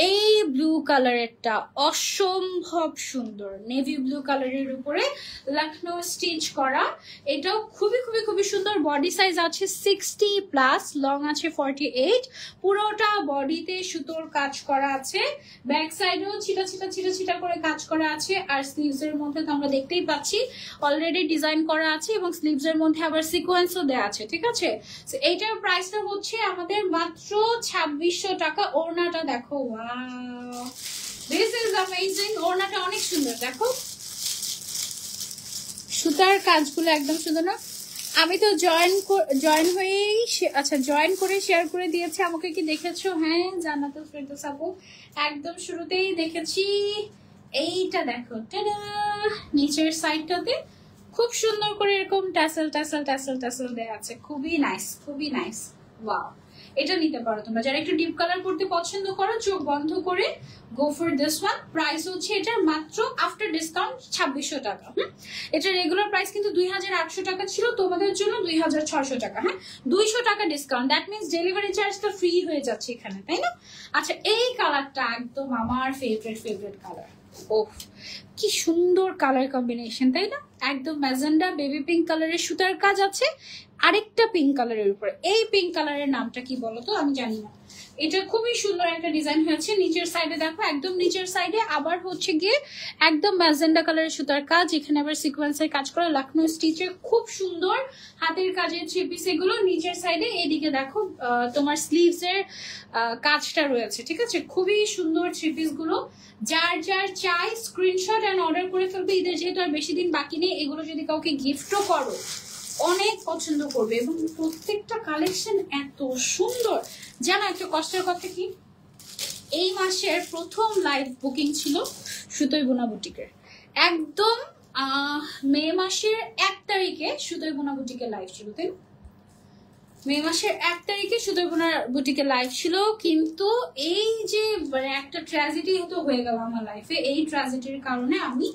এই ব্লু কালারেরটা অসম্ভব সুন্দর, নেভি ব্লু কালারের উপরে লখনৌ স্টিচ করা, এটাও খুবই খুবই খুবই সুন্দর। বডি সাইজ আছে 60+, লং আছে 48, পুরোটা বডিতে সুতোর কাজ করা আছে, ব্যাক সাইডেও ছিটা করে কাজ করা আছে। আর স্লিভস এর মধ্যে তো আমরা দেখতেই পাচ্ছি অলরেডি ডিজাইন করা আছে এবং স্লিভস এর মধ্যে আবার সিকোয়েন্সও দেওয়া আছে, ঠিক আছে। এইটার প্রাইসটা হচ্ছে আমাদের মাত্র 2600 টাকা। ওড়নাটা দেখো, ওয়াও, দিস ইজ অ্যামেজিং। ওড়নাটা অনেক সুন্দর, দেখো সুতার কাজগুলো একদম সুন্দর না? আমি তো জয়েন হয়েই, আচ্ছা জয়েন করে শেয়ার করে দিয়েছি, আমাকে কি দেখেছো? হ্যাঁ জান্নাতুল ফেরদৌস আপু, একদম শুরুতেই দেখেছি। এইটা দেখো, টাডা, নিচের সাইডটাতে খুব সুন্দর করে এরকম টাসেল দেয়া আছে, খুবই নাইস, খুবই নাইস। ওয়াও, এটা নিতে পারো তোমরা যারা একটু ডিপ কালার করতে পছন্দ করো, চোখ বন্ধ করে go for this one. Price হচ্ছে এটার মাত্র আফটার ডিসকাউন্ট 2600 টাকা। এটা রেগুলার প্রাইস কিন্তু 2800 টাকা ছিল, তোমাদের জন্য 2600 টাকা। হ্যাঁ, 200 টাকা ডিসকাউন্ট, দ্যাট মিনস ডেলিভারি চার্জটা ফ্রি হয়ে যাচ্ছে এখানে, তাই না? আচ্ছা এই কালারটা একদম আমার ফেভারিট কালার। ওহ, কি সুন্দর কালার কম্বিনেশন, তাই না? একদম ম্যাজেন্ডা বেবি পিঙ্ক কালারের সুতার কাজ আছে আরেকটা পিঙ্ক কালারের উপরে। এই পিঙ্ক কালারের নামটা কি বলতো, আমি জানি না। এটা খুবই সুন্দর একটা ডিজাইন হয়েছে। নিচের সাইডে দেখো, একদম নিচের সাইডে আবার হচ্ছে গিয়ে একদম ম্যাজেন্ডা কালারের সুতার কাজ, এখানে আবার সিকোয়েন্সের কাজ করা, লখনৌ স্টিচের খুব সুন্দর হাতের কাজের থ্রি পিস এগুলো। নিচের সাইডে এদিকে দেখো তোমার স্লিভস এর কাজটা রয়েছে, ঠিক আছে? খুবই সুন্দর থ্রি পিস গুলো। যার যার চাই স্ক্রিনশট এন্ড অর্ডার করে ফেলবে। ঈদের যেহেতু আর বেশি দিন বাকি নেই, এগুলো যদি কাউকে গিফটও করো অনেক পছন্দ করবে। এবং প্রত্যেকটা কালেকশন এত সুন্দর। জানো একটা কষ্টের কথা কি, এই মাসের প্রথম লাইভ বুকিং ছিল সুতোই বোনা বুটিকের। একদম মে মাসের 1 তারিখে সুতোই বোনা বুটিকের লাইভ ছিল, তাই না? মে মাসের 1 তারিখে সুতোই বোনা বুটিকের লাইভ ছিল। কিন্তু এই যে মানে একটা ট্র্যাজেডি তো হয়ে গেল আমার লাইফে, এই ট্র্যাজেডির কারণে আমি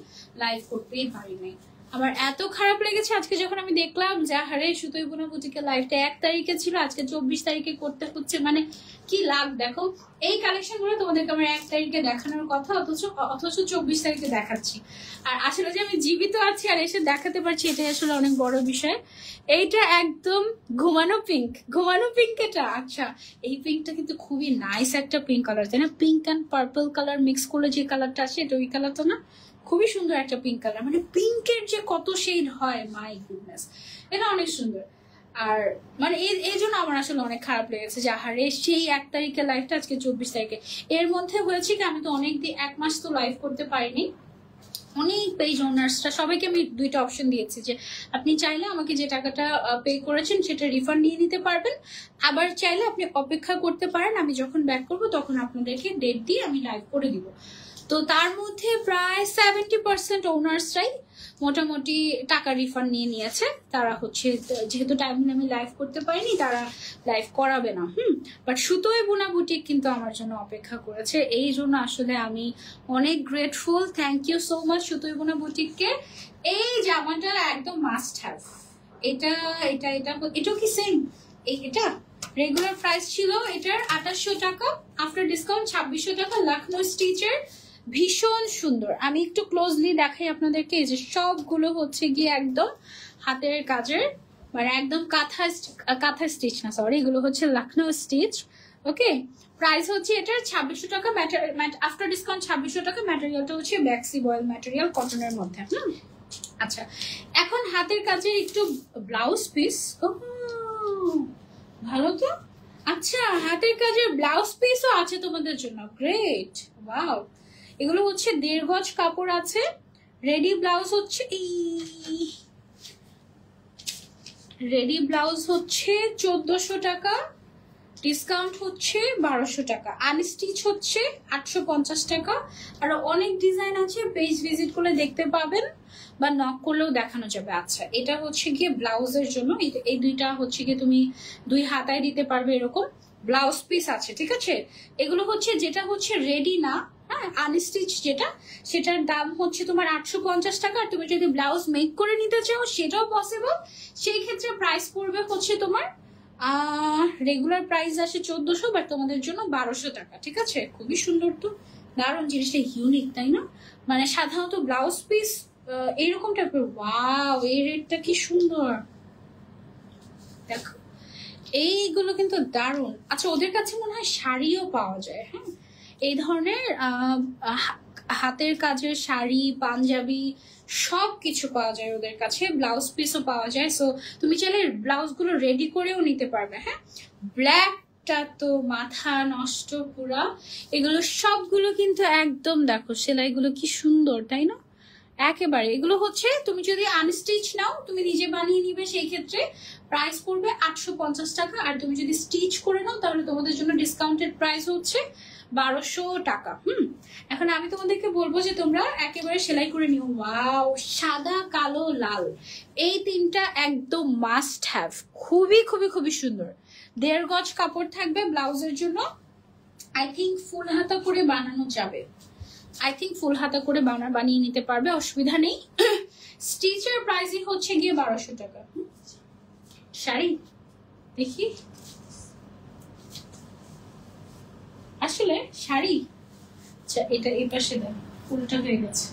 লাইভ করতেই পারি নাই। আমার এত খারাপ লেগেছে আজকে যখন আমি দেখলাম যে হারে সুতোই বোনা বুটিকের লাইভটা 1 তারিখে ছিল, আজকে 24 তারিখে করতে হচ্ছে। মানে কি লাভ দেখো। এই কালেকশন গুলো তোমাদেরকে আমার 1 তারিখে দেখানোর কথা, অথচ 24 তারিখে দেখাচ্ছি। আর আসলে যে আমি জীবিত আছি আর এসে দেখাতে পারছি, এটাই আসলে অনেক বড় বিষয়। এইটা একদম ঘুমানো পিঙ্ক, ঘুমানো পিঙ্ক এটা। আচ্ছা, এই পিঙ্কটা কিন্তু খুবই নাইস একটা পিঙ্ক কালার, তাই না? Pink and purple colour mix করলে যে কালারটা আসে, এটা ওই কালারটা না? খুবই সুন্দর একটা পিঙ্ক কালার। মানে পিঙ্কের যে কত শেড হয়, মাই গুডনেস, এটা অনেক সুন্দর। আর মানে এই জন্য আমার আসলে অনেক খারাপ লেগেছে যে আহারে সেই 1 তারিখে লাইভটা আজকে 24 তারিখে। এর মধ্যে হয়েছে কি, আমি তো অনেক দিন 1 মাস তো লাইভ করতে পারিনি। অনেক পেজ ওনার্সরা সবাইকে আমি 2টা অপশন দিয়েছি যে আপনি চাইলে আমাকে যে টাকাটা পে করেছেন সেটা রিফান্ড নিয়ে নিতে পারবেন, আবার চাইলে আপনি অপেক্ষা করতে পারেন, আমি যখন ব্যাক করব তখন আপনাদেরকে ডেট দিয়ে আমি লাইভ করে দিব। তো তার মধ্যে প্রায় 70% ওনার্সরাই মোটামুটি টাকা রিফান্ড নিয়ে নিয়েছে। তারা হচ্ছে যেহেতু টাইমে আমি লাইভ করতে পারিনি, তারা লাইভ করাবে না। বাট সুতোই বোনা বুটিক কিন্তু আমার জন্য অপেক্ষা করেছে, এই জন্য আসলে আমি অনেক grateful. Thank you so much সুতোই বোনা বুটিককে। এই জামাটা একদম মাস্ট হ্যাভ। এটা এটা এটা এটাও কি সেম? এটা রেগুলার প্রাইস ছিল এটার 2800 টাকা, আফটার ডিসকাউন্ট 2600 টাকা। লখনৌ স্টিচের, ভীষণ সুন্দর। আমি একটু ক্লোজলি দেখাই আপনাদেরকে। এই যে সবগুলো হচ্ছে গিয়ে একদম হাতের কাজের, মানে একদম কাঁথা স্টিচ না, সরি, এগুলো হচ্ছে লখনৌ স্টিচ। ওকে, প্রাইস হচ্ছে এটার 2600 টাকা, আফটার ডিসকাউন্ট 2600 টাকা। ম্যাটেরিয়ালটা হচ্ছে ব্যাক্সি বয়েল ম্যাটেরিয়াল, কটনের মধ্যে। আচ্ছা, এখন হাতের কাজের একটু ব্লাউজ পিস। ভালো তো। আচ্ছা, হাতের কাজের ব্লাউজ পিসও আছে তোমাদের জন্য, গ্রেট, ওয়াও। এগুলো হচ্ছে 1.5 গজ কাপড় আছে। রেডি ব্লাউজ হচ্ছে রেডি ব্লাউজ হচ্ছে 1400 টাকা, ডিসকাউন্ট হচ্ছে 1200 টাকা। আনস্টিচ হচ্ছে 850 টাকা। আর অনেক ডিজাইন আছে, পেজ ভিজিট করলে দেখতে পাবেন বা নক করলেও দেখানো যাবে। আচ্ছা, এটা হচ্ছে গিয়ে ব্লাউজের জন্য। এই দুইটা হচ্ছে গিয়ে তুমি 2 হাতায় দিতে পারবে, এরকম ব্লাউজ পিস আছে, ঠিক আছে? এগুলো হচ্ছে যেটা হচ্ছে রেডি না, হ্যাঁ, আনস্টিচ যেটা, সেটার দাম হচ্ছে তোমার 850 টাকা। আর তুমি যদি ব্লাউজ মেক করে নিতে চাও সেটাও পসিবল। সেই ক্ষেত্রে প্রাইস পড়বে হচ্ছে তোমার রেগুলার প্রাইস আসে 1400, বাট তোমাদের জন্য 1200 টাকা, ঠিক আছে? খুবই সুন্দর তো, দারুণ, জিনিসটা ইউনিক, তাই না? মানে সাধারণত ব্লাউজ পিস এইরকম টাইপের। ওয়াও, এই রেটটা কি সুন্দর দেখো। এইগুলো কিন্তু দারুণ। আচ্ছা, ওদের কাছে মনে হয় শাড়িও পাওয়া যায়, হ্যাঁ, এই ধরনের হাতের কাজের শাড়ি, পাঞ্জাবি সবকিছু পাওয়া যায় ওদের কাছে। ব্লাউজ পিসও পাওয়া যায়। সো তুমি চাইলে ব্লাউজ গুলো রেডি করেও নিতে পারবে। হ্যাঁ, ব্ল্যাকটা তো মাথা নষ্ট পুরা। এগুলো সবগুলো কিন্তু একদম দেখো সেলাইগুলো কি সুন্দর, তাই না? একেবারে। এগুলো হচ্ছে তুমি যদি আনস্টিচ নাও, তুমি নিজে বানিয়ে নিবে, সেই ক্ষেত্রে প্রাইস পড়বে 850 টাকা। আর তুমি যদি স্টিচ করে নাও তাহলে তোমাদের জন্য ডিসকাউন্টেড প্রাইস হচ্ছে 1200 টাকা। এখন আমি তোমাদেরকে বলবো যে তোমরা একেবারে সেলাই করে নিও। ওয়াও, সাদা, কালো, লাল, এই 3টা একদম মাস্ট হ্যাভ। খুবই খুবই খুবই সুন্দর। 1.5 গজ কাপড় থাকবে ব্লাউজের জন্য। আই থিঙ্ক ফুল হাতা করে বানানো যাবে, ফুল হাতা করে বানিয়ে নিতে পারবে, অসুবিধা নেই। স্টিচের প্রাইসিং হচ্ছে গিয়ে 1200 টাকা। শাড়ি দেখি, আসলে শাড়ি, আচ্ছা এটা এই পাশে দেন, ফুলটা হয়ে গেছে।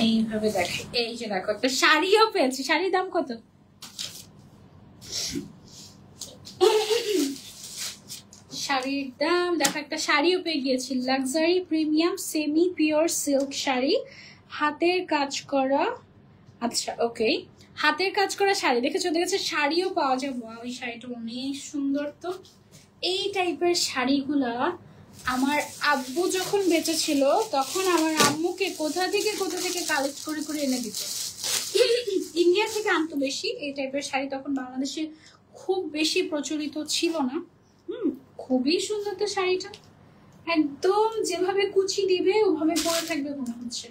এইভাবে দেখে, এই যে দেখো একটা শাড়িও পেয়েছি। শাড়ির দাম কত? শাড়ির দাম দেখো, একটা শাড়িও পেয়ে গিয়েছি, luxury premium semi pure silk sari, হাতের কাজ করা। আচ্ছা ওকে, হাতের কাজ করা শাড়ি দেখেছো, শাড়িও পাওয়া যাবে। ওই শাড়িটা অনেক সুন্দর। তো এই টাইপের শাড়িগুলা আমার আব্বু যখন বেঁচে ছিল তখন আমার আম্মুকে কোথা থেকে কালেক্ট করে করে এনে দিত, ইন্ডিয়া থেকে আনতো বেশি। এই টাইপের শাড়ি তখন বাংলাদেশে খুব বেশি প্রচলিত ছিল না। খুবই সুন্দর তো শাড়িটা, একদম যেভাবে কুচি দিবে ওভাবে পরে থাকবে মনে হচ্ছে।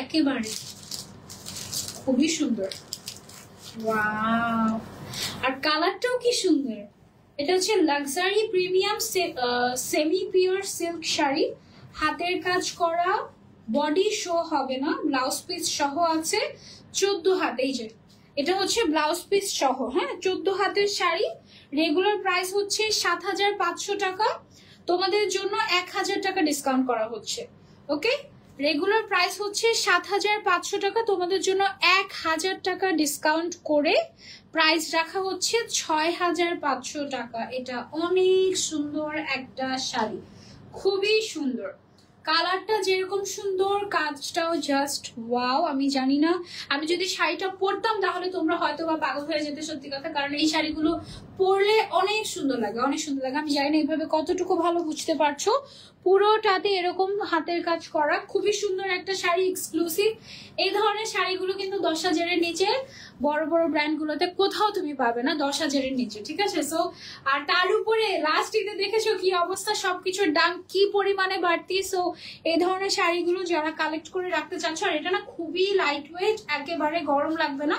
একেবারে খুবই সুন্দর। ওয়াও, আর কালারটাও কি সুন্দর। এটা হচ্ছে luxury premium semi pure silk sari, হাতের কাজ করা, বডি শো হবে না, ব্লাউজ পিস সহ আছে, 14 হাত। এই যে এটা হচ্ছে ব্লাউজ পিস সহ, হ্যাঁ 14 হাতের শাড়ি। রেগুলার প্রাইস হচ্ছে 7500 টাকা, তোমাদের জন্য 1000 টাকা ডিসকাউন্ট করা হচ্ছে। ওকে, রেগুলার প্রাইস হচ্ছে 7500 টাকা, তোমাদের জন্য 1000 টাকা ডিসকাউন্ট করে প্রাইস রাখা হচ্ছে 6500 টাকা। এটা অনেক সুন্দর একটা শাড়ি, খুবই সুন্দর। কালারটা যেরকম সুন্দর, কাজটাও জাস্ট ওয়াও। আমি জানি না, আমি যদি শাড়িটা পরতাম তাহলে তোমরা হয়তো বা পাগল হয়ে যেতে, সত্যি কথা। কারণ এই শাড়িগুলো পরলে অনেক সুন্দর লাগে, অনেক সুন্দর লাগে। আমি জানি না এইভাবে কতটুকু ভালো বুঝতে পারছো। পুরোটাতে এরকম হাতের কাজ করা, খুবই সুন্দর একটা শাড়ি, এক্সক্লুসিভ। এই ধরনের শাড়িগুলো কিন্তু 10,000-এর নিচে বড় বড় ব্র্যান্ড গুলোতে কোথাও তুমি পাবে না, 10,000-এর নিচে, ঠিক আছে। সো আর তার উপরে লাস্ট ঈদে দেখেছো কি অবস্থা, সবকিছুর দাম কি পরিমাণে বাড়তি। সো এই ধরনের শাড়িগুলো যারা কালেক্ট করে রাখতে চাচ্ছ, আর এটা না খুবই লাইট ওয়েট, একেবারে গরম লাগবে না,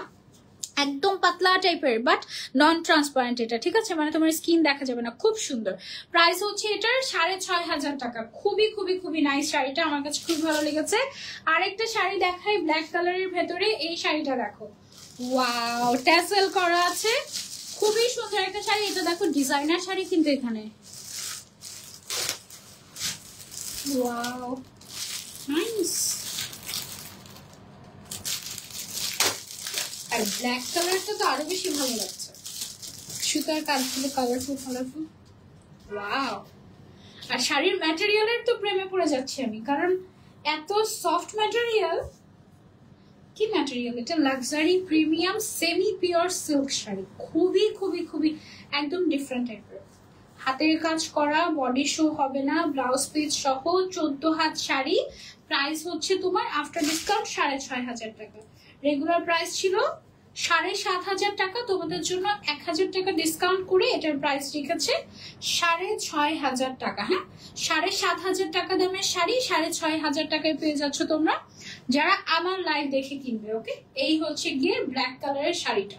একদম পাতলা টাইপের, বাট নন ট্রান্সপারেন্ট এটা, ঠিক আছে, মানে তোমার স্কিন দেখা যাবে না। খুব সুন্দর। প্রাইস হচ্ছে এটার 6500 টাকা। খুবই খুবই খুবই নাইস শাড়িটা, আমার কাছে খুব ভালো লেগেছে। আরেকটা শাড়ি দেখাই ব্ল্যাক কালারের ভেতরে, এই শাড়িটা দেখো, ওয়াও, ট্যাসেল করা আছে, খুবই সুন্দর একটা শাড়ি। এটা দেখো ডিজাইনার শাড়ি কিন্তু এখানে, ওয়াও নাইস। আর ব্ল্যাক কালারটা তো আরো বেশি ভালো লাগছে, সুতার কাজগুলো কালারফুল কালারফুল, ওয়াও। আর শাড়ির ম্যাটেরিয়ালের তো প্রেমে পড়ে যাচ্ছি আমি, কারণ এত সফট ম্যাটেরিয়াল। কি ম্যাটেরিয়াল এটা? Luxury premium semi pure silk sari, খুবই খুবই খুবই একদম ডিফারেন্ট টাইপের। হাতের কাজ করা, বডি শো হবে না, ব্লাউজ পিস সহ 14 হাত শাড়ি। প্রাইস হচ্ছে তোমার আফটার ডিসকাউন্ট 6500 টাকা। রেগুলার প্রাইস ছিল 7500 টাকা, তোমাদের জন্য 1000 টাকা ডিসকাউন্ট করে এটার প্রাইস রেখেছে 6500 টাকা। হ্যাঁ, 7500 টাকা দামের শাড়ি 6500 টাকায় পেয়ে যাচ্ছ তোমরা যারা আমার লাইভ দেখে কিনবে। ওকে, এই হচ্ছে গিয়ে ব্ল্যাক কালারের শাড়িটা,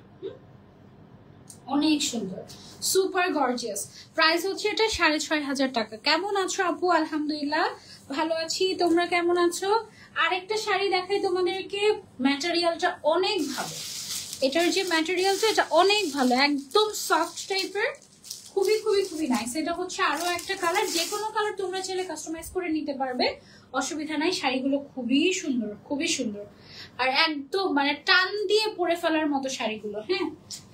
অনেক সুন্দর, সুপার গর্জিয়াস। প্রাইস হচ্ছে এটা 6500 টাকা। কেমন আছো আপু? আলহামদুলিল্লাহ ভালো আছি, তোমরা কেমন আছো? আরেকটা শাড়ি দেখাই তোমাদেরকে, ম্যাটেরিয়ালটা অনেক ভালো। এটার যে ম্যাটেরিয়ালটা এটা অনেক ভালো, একদম সফট টাইপের, খুবই খুবই খুবই নাইস। এটা হচ্ছে আরো একটা কালার, যে কোনো কালার তোমরা চাইলে কাস্টমাইজ করে নিতে পারবে, অসুবিধা নাই। শাড়িগুলো খুবই সুন্দর, খুবই সুন্দর। আর একদম মানে টান দিয়ে পরে ফেলার মতো শাড়িগুলো, হ্যাঁ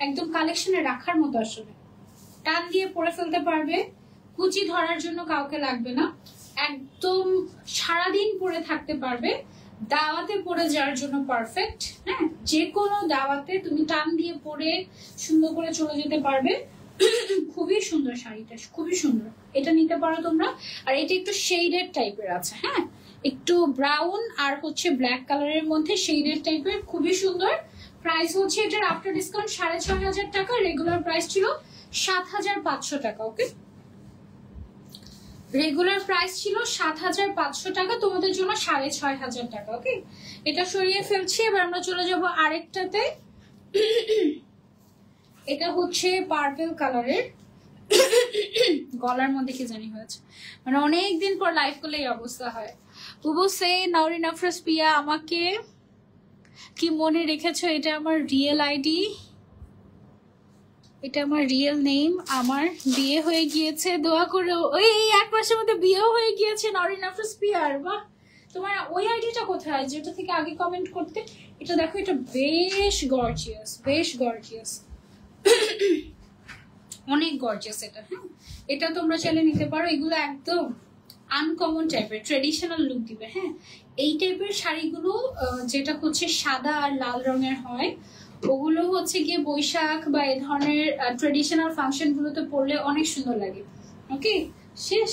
একদম কালেকশনে রাখার মতো, আসলে টান দিয়ে পরে ফেলতে পারবে, কুচি ধরার জন্য কাউকে লাগবে না, একদম সারাদিন পরে থাকতে পারবে, দাওয়াতে পরে যাওয়ার জন্য পারফেক্ট। হ্যাঁ, যে কোনো দাওয়াতে তুমি টান দিয়ে পরে সুন্দর করে চলে যেতে পারবে। খুবই সুন্দর শাড়িটা, খুবই সুন্দর, এটা নিতে পারো তোমরা। আর এটা একটু শেডেড টাইপের আছে, হ্যাঁ একটু ব্রাউন আর হচ্ছে ব্ল্যাক কালারের মধ্যে শেডেড টাইপের, খুবই সুন্দর। প্রাইস হচ্ছে এটার আফটার ডিসকাউন্ট 6500 টাকা, রেগুলার প্রাইস ছিল 7500 টাকা। ওকে, রেগুলার প্রাইস ছিল 7500 টাকা, তোমাদের জন্য 6500 টাকা। ওকে, এটা সরিয়ে ফেলছি, এবার আমরা চলে যাব আরেকটাতে। এটা হচ্ছে পার্পল কালারের, গলার মধ্যে কি জানি হয়েছে, মানে অনেকদিন পর লাইভ করলে এই অবস্থা হয়। বুবু সে নাউরিন আফরোজ পিয়া, আমাকে কি মনে রেখেছো? এটা আমার রিয়েল আইডি, এটা আমার রিয়েল নেম। আমার বিয়ে হয়ে গিয়েছে, দোয়া করো। ওই 1 মাসের মধ্যে বিয়েও হয়ে গিয়েছে নাউরিন আফরোজ পিয়ার, বাহ তোমার ওই আইডিটা কোথায় যেটা থেকে আগে কমেন্ট করতে? এটা দেখো, এটা বেশ গর্জিয়াস, বেশ গর্জিয়াস, অনেক গর্জিয়াস এটা। হ্যাঁ, এটা তোমরা চাইলে নিতে পারো। এগুলো একদম আনকমন টাইপের, ট্রেডিশনাল লুক দিবে। হ্যাঁ, এই টাইপের শাড়িগুলো যেটা হচ্ছে সাদা আর লাল রঙের হয়, ওগুলো হচ্ছে গিয়ে বৈশাখ বা এই ধরনের ট্রেডিশনাল ফাংশন গুলোতে পরলে অনেক সুন্দর লাগে। ওকে, শেষ।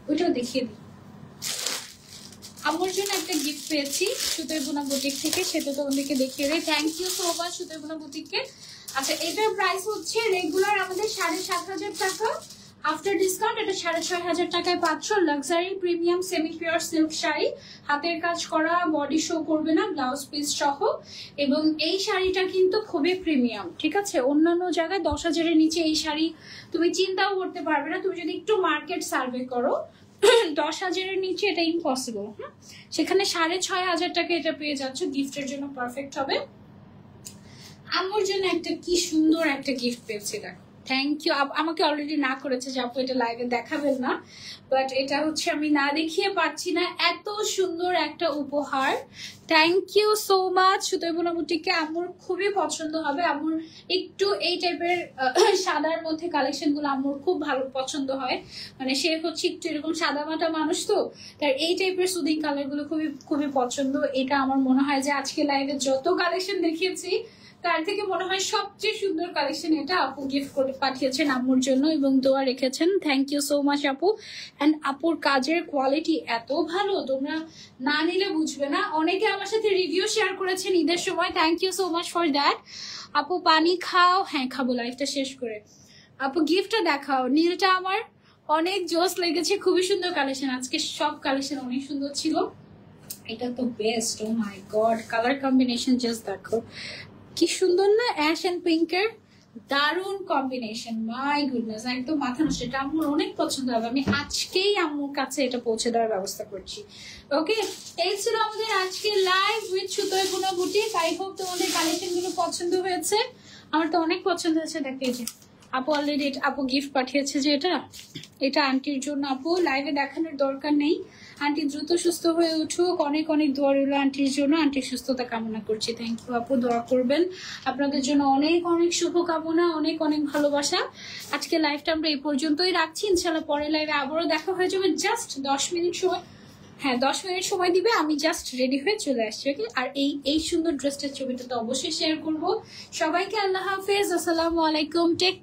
ওইটাও দেখিয়ে দিই। আমার জন্য একটা গিফট পেয়েছি সুতোয় বোনা বুটিক থেকে, সেটা তোমাদেরকে দেখিয়ে দিই। থ্যাংক ইউ সো মাচ সুতোয় বোনা বুটিককে। আচ্ছা, এটার প্রাইস হচ্ছে রেগুলার আমাদের 7,500 টাকা, আফটার ডিসকাউন্ট এটা 6,500 টাকায় পাচ্ছ। Luxury premium semi pure silk sari, হাতের কাজ করা, বডি শো করবে না, ব্লাউজ পিস সহ। এবং এই শাড়িটা কিন্তু খুবই প্রিমিয়াম, ঠিক আছে? অন্যান্য জায়গায় 10,000-এর নিচে এই শাড়ি তুমি চিন্তাও করতে পারবে না। তুমি যদি একটু মার্কেট সার্ভে করো, 10,000-এর নিচে এটা ইম্পসিবল। হ্যাঁ, সেখানে 6,500 টাকা এটা পেয়ে যাচ্ছ। গিফটের জন্য পারফেক্ট হবে। আমার জন্য একটা কি সুন্দর একটা গিফট পেয়েছি, দেখো। Thank you. আমাকে অলরেডি না করেছে যে আপু এটা লাইভে দেখাবেন না, বাট এটা হচ্ছে আমি না দেখিয়ে পারছি না, এত সুন্দর একটা উপহার। থ্যাংক ইউ সো মাচ সুতোয় বোনা বুটিককে। আমার খুবই পছন্দ হবে। আমার একটু এই টাইপের সাদার মধ্যে কালেকশন গুলো আমার খুব ভালো পছন্দ হয়। মানে সে হচ্ছে একটু এরকম সাদা মাটা মানুষ, তো তার এই টাইপের সুদিং কালার গুলো খুবই খুবই পছন্দ। এটা আমার মনে হয় যে আজকে লাইভে যত কালেকশন দেখিয়েছি তার থেকে মনে হয় সবচেয়ে সুন্দর কালেকশন এটা। আপু গিফট করে পাঠিয়েছেন আম্মুর জন্য এবং দোয়া রেখেছেন। থ্যাংক ইউ সো মাচ আপু। অ্যান্ড আপুর কাজের কোয়ালিটি এত ভালো, তোমরা না নিলে বুঝবে না। অনেকে আমার সাথে রিভিউ শেয়ার করেছেন ঈদের সময়, thank you so much for that. আপু পানি খাও? হ্যাঁ খাবো, লাইফটা শেষ করে। আপু গিফটটা দেখাও। নীলটা আমার অনেক জোস লেগেছে, খুবই সুন্দর কালেকশন। আজকে সব কালেকশন অনেক সুন্দর ছিল। এটা তো বেস্ট। ও মাই গড, কালার কম্বিনেশন জাস্ট দেখো কি সুন্দর না, অ্যাশ এন্ড পিঙ্কের দারুণ কম্বিনেশন। মাই গুডনেস, একদম মাথা নষ্ট। এটা আম্মুর অনেক পছন্দ হবে। আমি আজকেই আম্মুর কাছে এটা পৌঁছে দেওয়ার ব্যবস্থা করছি। ওকে, এই ছিল আমাদের আজকে লাইভ উইথ সুতোয় বোনা বুটিক। আই হোপ তোমাদের কালেকশন গুলো পছন্দ হয়েছে। আমার তো অনেক পছন্দ হয়েছে। দেখো এই যে আপু অলরেডি আপু গিফট পাঠিয়েছে, যে এটা আন্টির জন্য। আপু লাইভে দেখানোর দরকার নেই। আন্টি দ্রুত সুস্থ হয়ে উঠুক। অনেক অনেক দোয়া রইল আন্টির জন্য। আন্টির সুস্থতা কামনা করছি। থ্যাংক ইউ আপু, দোয়া করবেন। আপনাদের জন্য অনেক অনেক শুভকামনা, অনেক অনেক ভালোবাসা। আজকে লাইভটা আমরা এই পর্যন্তই রাখছি। ইনশাল্লাহ পরের লাইভে আবারও দেখা হয়ে যাবে। জাস্ট 10 মিনিট সময়, হ্যাঁ 10 মিনিট সময় দিবে, আমি জাস্ট রেডি হয়ে চলে আসছি। ওকে, আর এই সুন্দর ড্রেসটার ছবিটা তো অবশ্যই শেয়ার করবো। সবাইকে আল্লাহ হাফেজ, আসসালামু আলাইকুম, টেক